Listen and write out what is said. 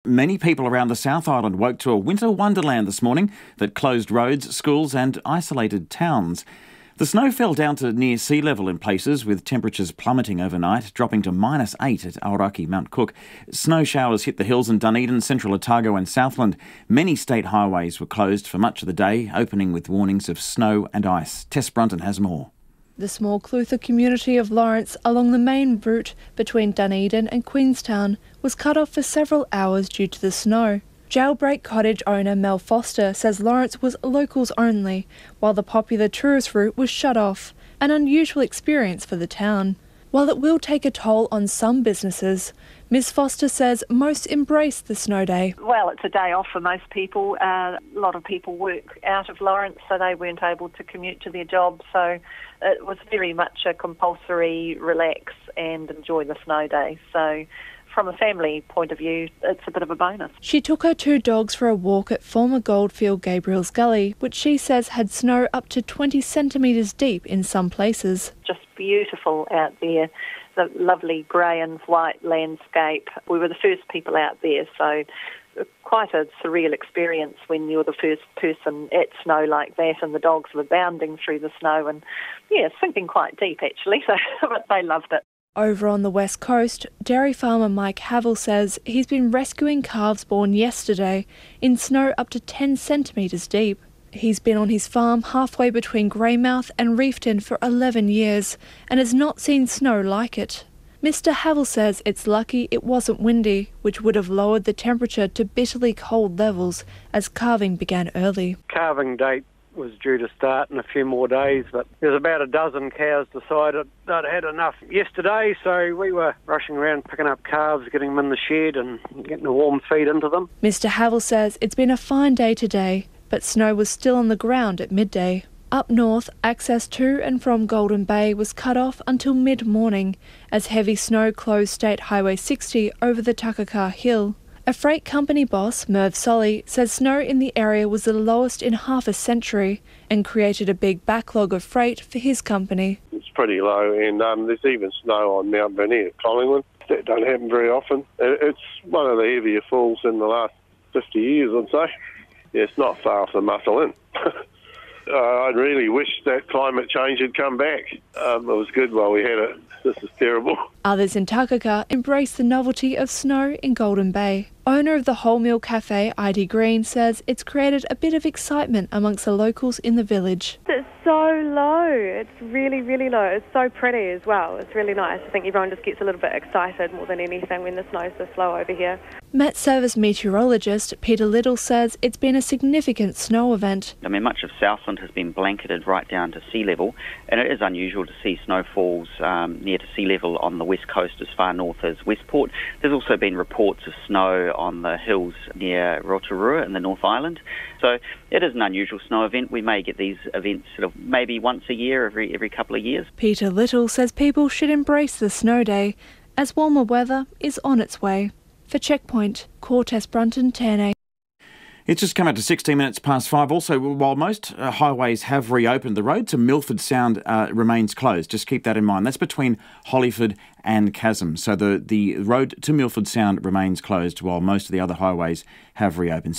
Many people around the South Island woke to a winter wonderland this morning that closed roads, schools and isolated towns. The snow fell down to near sea level in places, with temperatures plummeting overnight, dropping to -8 at Aoraki, Mount Cook. Snow showers hit the hills in Dunedin, Central Otago and Southland. Many state highways were closed for much of the day, opening with warnings of snow and ice. Tess Brunton has more. The small Clutha community of Lawrence along the main route between Dunedin and Queenstown was cut off for several hours due to the snow. Jailbreak cottage owner Mel Foster says Lawrence was locals only, while the popular tourist route was shut off, an unusual experience for the town. While it will take a toll on some businesses, Ms Foster says most embrace the snow day. Well, it's a day off for most people. A lot of people work out of Lawrence, so they weren't able to commute to their jobs. So it was very much a compulsory relax and enjoy the snow day. So from a family point of view, it's a bit of a bonus. She took her two dogs for a walk at former goldfield Gabriel's Gully, which she says had snow up to 20 centimetres deep in some places. Just beautiful out there, the lovely grey and white landscape. We were the first people out there, so quite a surreal experience when you're the first person at snow like that, and the dogs were bounding through the snow and, sinking quite deep actually, so but they loved it. Over on the west coast, dairy farmer Mike Havel says he's been rescuing calves born yesterday in snow up to 10 centimetres deep. He's been on his farm halfway between Greymouth and Reefton for 11 years and has not seen snow like it. Mr Havel says it's lucky it wasn't windy, which would have lowered the temperature to bitterly cold levels as calving began early. Calving date was due to start in a few more days, but there's about a dozen cows decided they'd had enough yesterday, so we were rushing around picking up calves, getting them in the shed and getting a warm feed into them. Mr Havel says it's been a fine day today, but snow was still on the ground at midday. Up north, access to and from Golden Bay was cut off until mid-morning as heavy snow closed State Highway 60 over the Takaka Hill. A freight company boss, Merv Solly, says snow in the area was the lowest in half a century and created a big backlog of freight for his company. It's pretty low, and there's even snow on Mount Burney at Collingwood. That don't happen very often. It's one of the heavier falls in the last 50 years, I'd say. Yeah, it's not far from Muscle Inn. I really wish that climate change had come back. It was good while we had it. This is terrible. Others in Takaka embrace the novelty of snow in Golden Bay. Owner of the wholemeal cafe, ID Green, says it's created a bit of excitement amongst the locals in the village. It's so low. It's really, really low. It's so pretty as well. It's really nice. I think everyone just gets a little bit excited more than anything when the snow's so slow over here. Met Service meteorologist Peter Little says it's been a significant snow event. Much of Southland has been blanketed right down to sea level, and it is unusual to see snowfalls near to sea level on the west coast as far north as Westport. There's also been reports of snow on the hills near Rotorua in the North Island. So it is an unusual snow event. We may get these events sort of maybe once a year, every couple of years. Peter Little says people should embrace the snow day as warmer weather is on its way. For Checkpoint, Tess Brunton, 10A. It's just come out to 16 minutes past 5. Also, while most highways have reopened, the road to Milford Sound remains closed. Just keep that in mind. That's between Hollyford and Chasm. So the road to Milford Sound remains closed while most of the other highways have reopened.